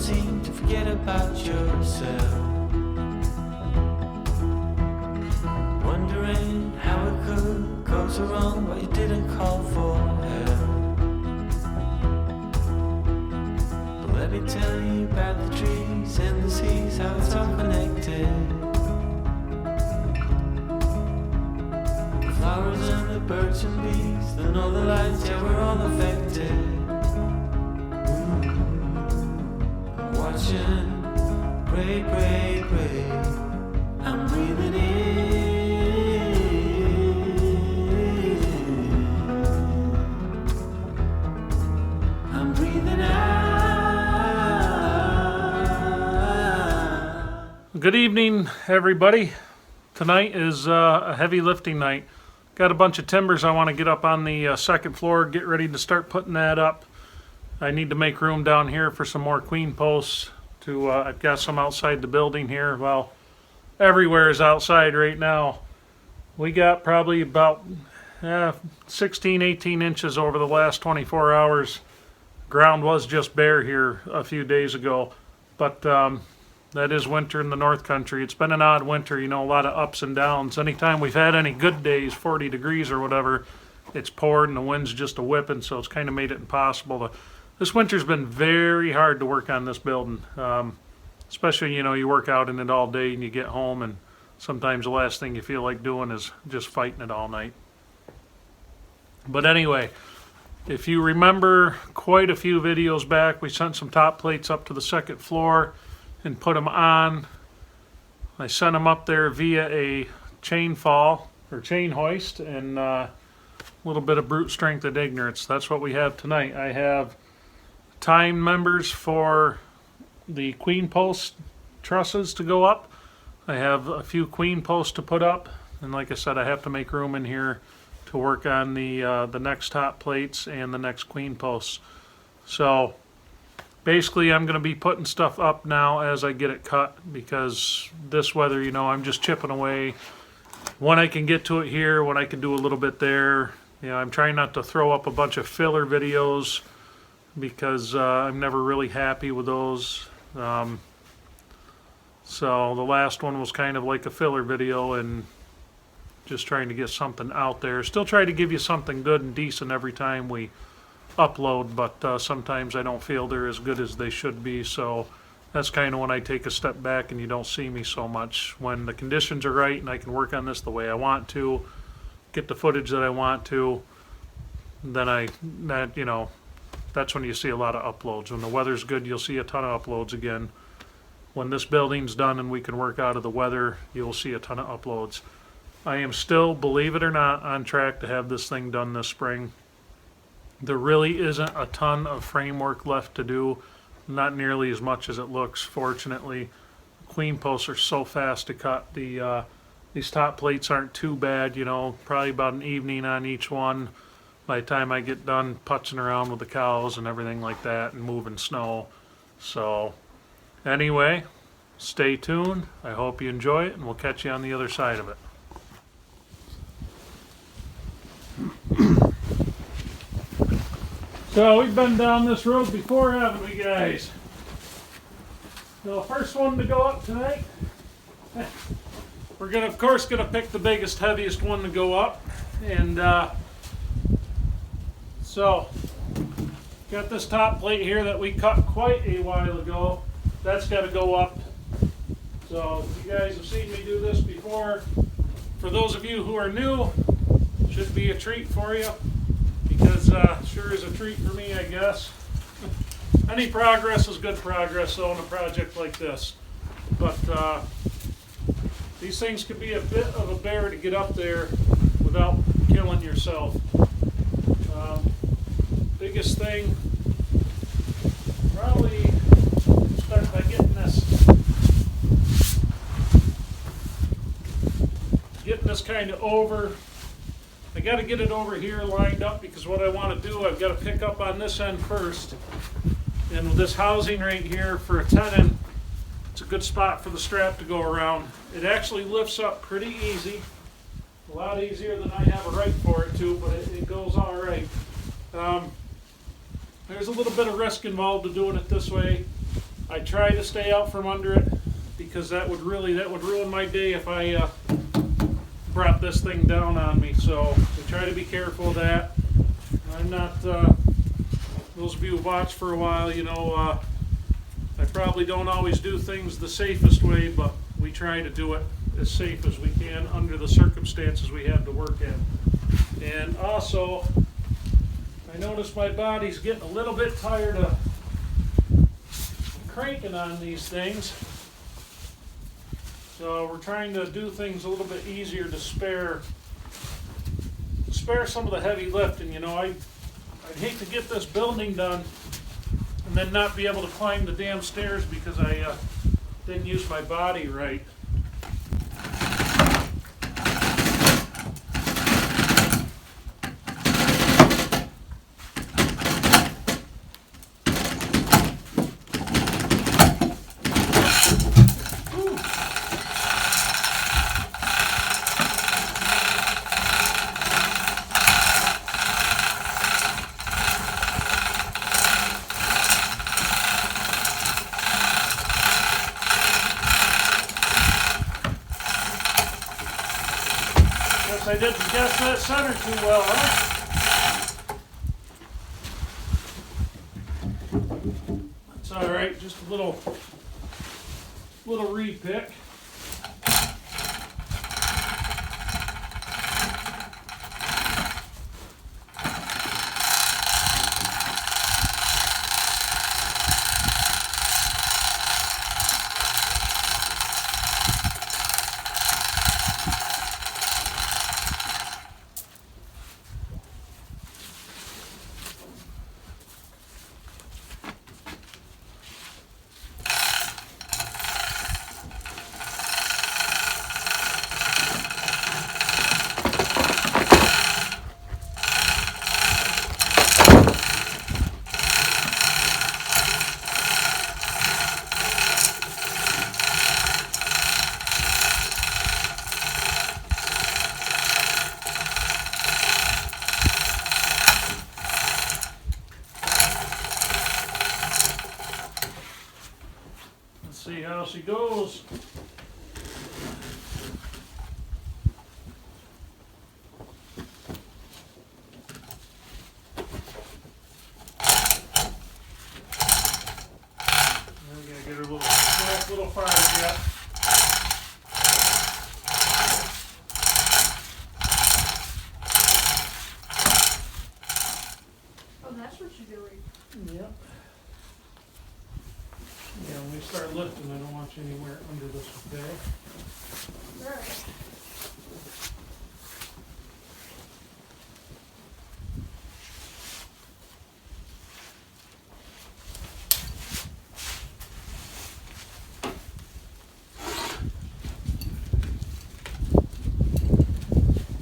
seem to forget about yourself. Wondering how it could go so wrong, but you didn't call for help. But let me tell you about the trees and the seas, how it's all connected. The flowers and the birds and bees, the northern lights, yeah, we're all affected. Watching, pray, pray, pray, I'm breathing in. I'm breathing out. Good evening, everybody. Tonight is a heavy lifting night. Got a bunch of timbers I want to get up on the second floor, get ready to start putting that up. I need to make room down here for some more queen posts. I've got some outside the building here. Well, everywhere is outside right now. We got probably about 16, 18 inches over the last 24 hours. Ground was just bare here a few days ago, but that is winter in the North Country. It's been an odd winter, you know, a lot of ups and downs. Anytime we've had any good days, 40 degrees or whatever, it's poured and the wind's just a whipping, so it's kind of made it impossible. This winter's been very hard to work on this building, especially, you know, you work out in it all day and you get home and sometimes the last thing you feel like doing is just fighting it all night. But anyway, if you remember quite a few videos back, we sent some top plates up to the second floor and put them on. I sent them up there via a chain fall or chain hoist and a little bit of brute strength and ignorance. That's what we have tonight. I have time members for the queen post trusses to go up. I have a few queen posts to put up, and like I said, I have to make room in here to work on the next top plates and the next queen posts. So basically I'm going to be putting stuff up now as I get it cut, because this weather, you know, I'm just chipping away when I can get to it here, when I can do a little bit there. You know, I'm trying not to throw up a bunch of filler videos because I'm never really happy with those. So the last one was kind of like a filler video and just trying to get something out there. Still try to give you something good and decent every time we upload, but sometimes I don't feel they're as good as they should be, so that's kind of when I take a step back and you don't see me so much. When the conditions are right and I can work on this the way I want to, get the footage that I want to, then you know, that's when you see a lot of uploads. When the weather's good, you'll see a ton of uploads again. When this building's done and we can work out of the weather, you'll see a ton of uploads. I am still, believe it or not, on track to have this thing done this spring. There really isn't a ton of framework left to do, not nearly as much as it looks, fortunately. Queen posts are so fast to cut. These top plates aren't too bad, you know, probably about an evening on each one. By the time I get done putzing around with the cows and everything like that and moving snow. So anyway, stay tuned. I hope you enjoy it, and we'll catch you on the other side of it. So we've been down this road before, haven't we, guys? So first one to go up tonight. We're of course gonna pick the biggest, heaviest one to go up, and so got this top plate here that we cut quite a while ago. That's got to go up. So you guys have seen me do this before. For those of you who are new, should be a treat for you, because sure is a treat for me, I guess. Any progress is good progress, though, in a project like this. But these things can be a bit of a bear to get up there without killing yourself. Biggest thing, probably start by getting this kind of over. I got to get it over here lined up, because what I want to do, I've got to pick up on this end first. And with this housing right here for a tenon, it's a good spot for the strap to go around. It actually lifts up pretty easy, a lot easier than I have a right for it to, but it goes all right. There's a little bit of risk involved in doing it this way. I try to stay out from under it because that would ruin my day if I brought this thing down on me. So we try to be careful of that. I'm not, those of you who've watched for a while, you know, I probably don't always do things the safest way, but we try to do it as safe as we can under the circumstances we have to work in. And also, I notice my body's getting a little bit tired of cranking on these things. So we're trying to do things a little bit easier to spare some of the heavy lifting. You know, I'd hate to get this building done and then not be able to climb the damn stairs because I didn't use my body right. I didn't guess that center too well, huh? That's all right. Just a little repick. See how she goes. I'm gonna get her a little fire yet. Oh, that's what you're doing. Yep. Yeah, when we start lifting, I don't want you anywhere under this bed. Right.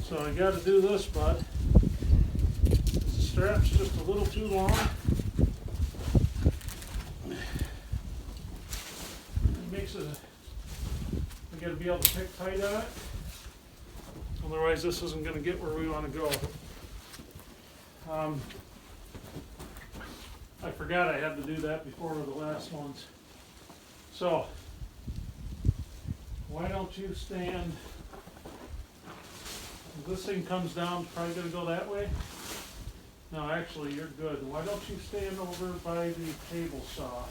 So I got to do this, bud. The strap's just a little too long. We got to be able to pick tight on it. Otherwise, this isn't going to get where we want to go. I forgot I had to do that before with the last ones. So, why don't you stand? If this thing comes down, it's probably going to go that way. No, actually, you're good. Why don't you stand over by the table saw?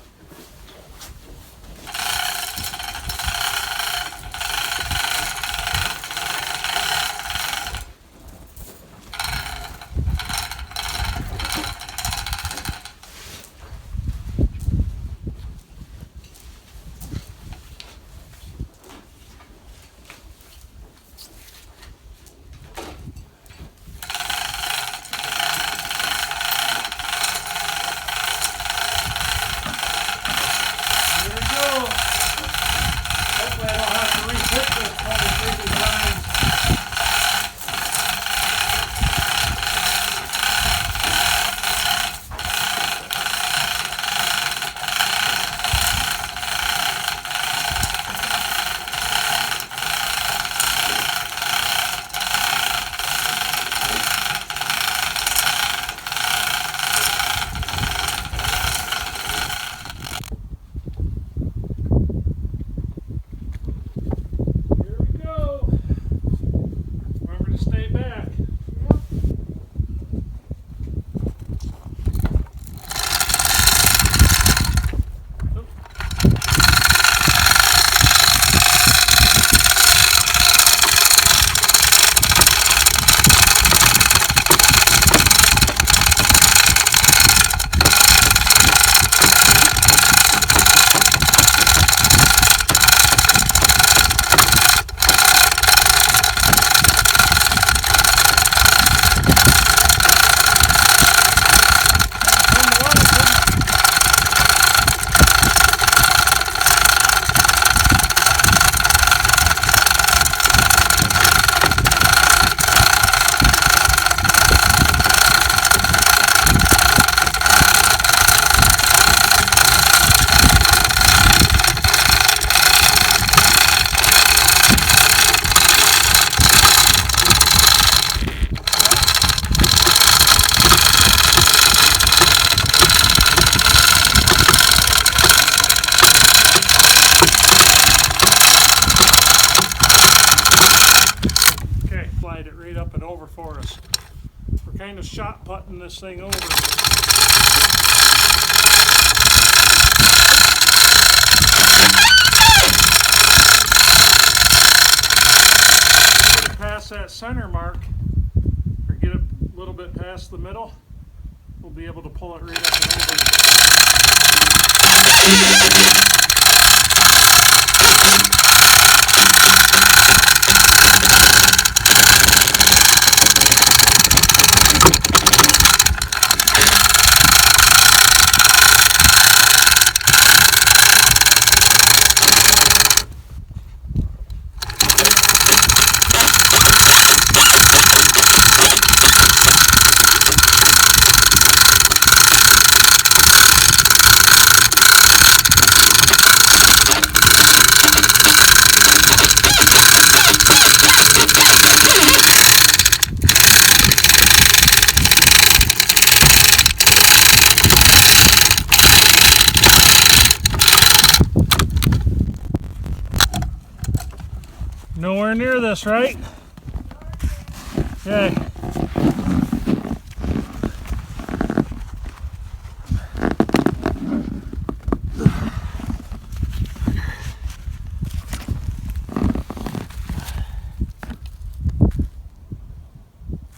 up and over for us. We're kind of shot putting this thing over. Get it past that center mark, or get it a little bit past the middle, we'll be able to pull it right up and over. Nowhere near this, right? Okay.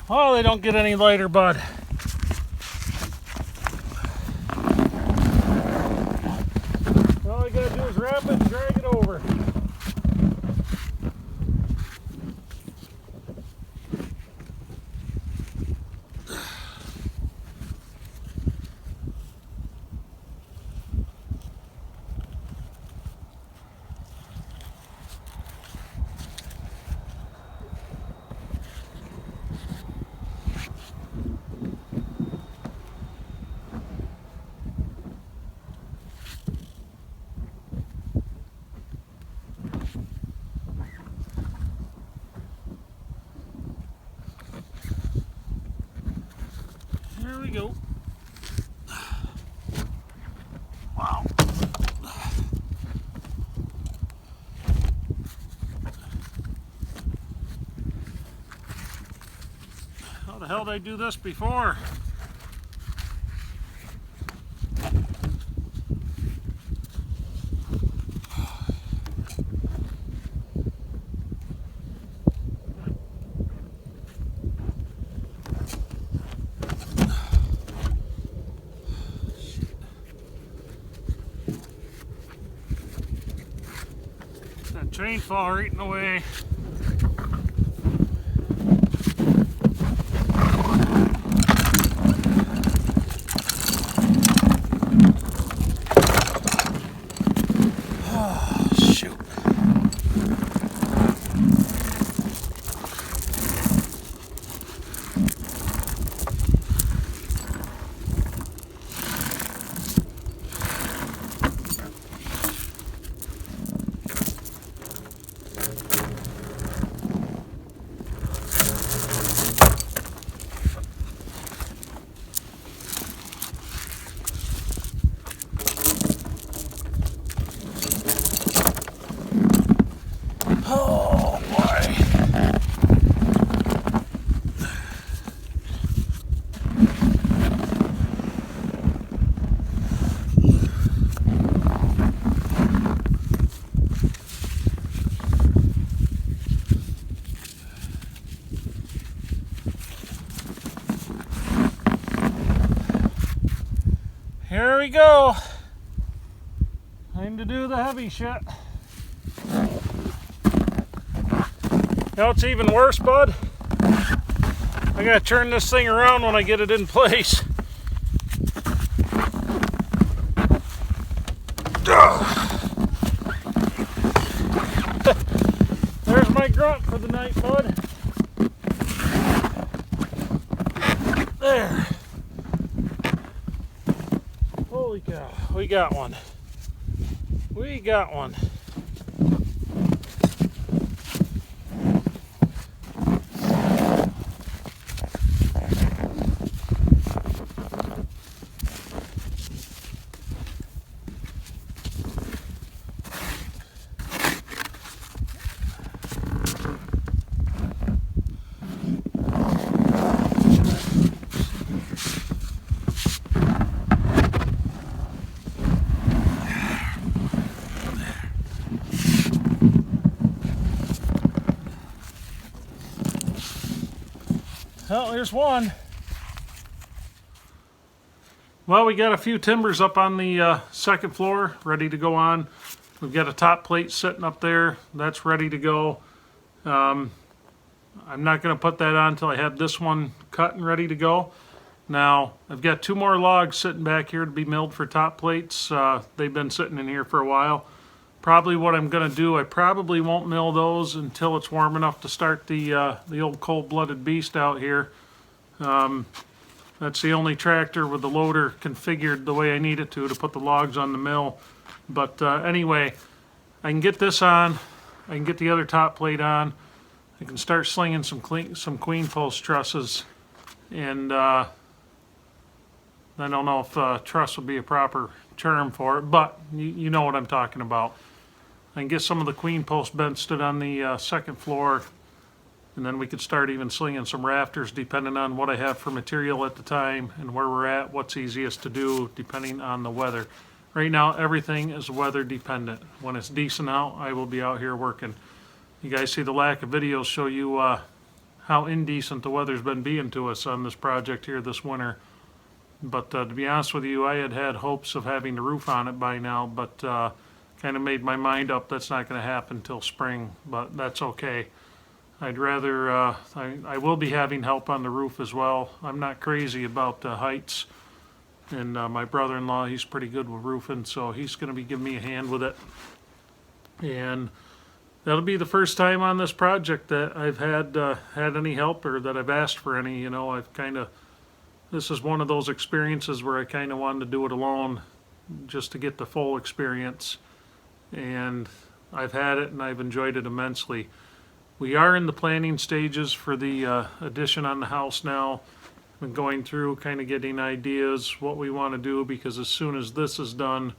Oh, they don't get any lighter, bud. All I gotta do is wrap it and drag it over. There we go. Wow. How the hell did I do this before? That chain fall eating away. Oh, shoot. Oh boy. Here we go. Time to do the heavy shit. You know, it's even worse, bud. I gotta turn this thing around when I get it in place. There's my grunt for the night, bud. There. Holy cow, we got one. We got one. Well, there's one. Well, we got a few timbers up on the second floor ready to go on. We've got a top plate sitting up there. That's ready to go. I'm not going to put that on until I have this one cut and ready to go. Now, I've got 2 more logs sitting back here to be milled for top plates. They've been sitting in here for a while. Probably what I'm going to do, I probably won't mill those until it's warm enough to start the old cold-blooded beast out here. That's the only tractor with the loader configured the way I need it to put the logs on the mill. But anyway, I can get this on. I can get the other top plate on. I can start slinging some queen post trusses. And I don't know if truss would be a proper term for it, but you know what I'm talking about. I can get some of the queen post bent stood on the second floor, and then we could start even slinging some rafters depending on what I have for material at the time and where we're at, what's easiest to do depending on the weather. Right now, everything is weather dependent. When it's decent out, I will be out here working. You guys see the lack of videos show you how indecent the weather's been being to us on this project here this winter. But to be honest with you, I had hopes of having the roof on it by now, but kind of made my mind up that's not going to happen till spring, but that's okay. I'd rather, I will be having help on the roof as well. I'm not crazy about heights, and my brother-in-law, he's pretty good with roofing, so he's going to be giving me a hand with it. And that'll be the first time on this project that I've had any help, or that I've asked for any. You know, this is one of those experiences where I kind of wanted to do it alone just to get the full experience. And I've had it and I've enjoyed it immensely. We are in the planning stages for the addition on the house now. Been going through kind of getting ideas what we want to do, because as soon as this is done,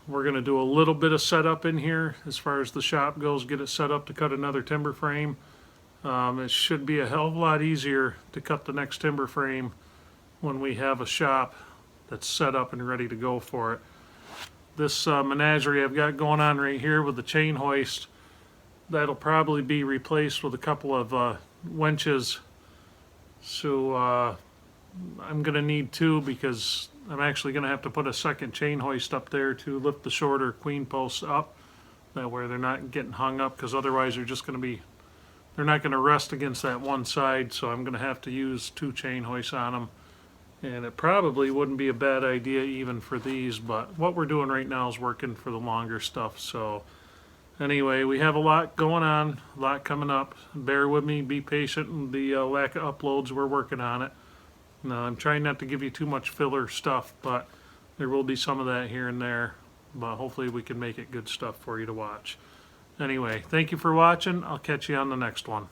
we're going to do a little bit of setup in here as far as the shop goes, get it set up to cut another timber frame. It should be a hell of a lot easier to cut the next timber frame when we have a shop that's set up and ready to go for it. This menagerie I've got going on right here with the chain hoist, that'll probably be replaced with a couple of winches. So I'm going to need 2, because I'm actually going to have to put a second chain hoist up there to lift the shorter queen posts up. That way they're not getting hung up, because otherwise they're not going to rest against that one side. So I'm going to have to use 2 chain hoists on them. And it probably wouldn't be a bad idea even for these, but what we're doing right now is working for the longer stuff. So anyway, we have a lot going on, a lot coming up. Bear with me, be patient with the lack of uploads. We're working on it. I'm trying not to give you too much filler stuff, but there will be some of that here and there. But hopefully we can make it good stuff for you to watch. Anyway, thank you for watching. I'll catch you on the next one.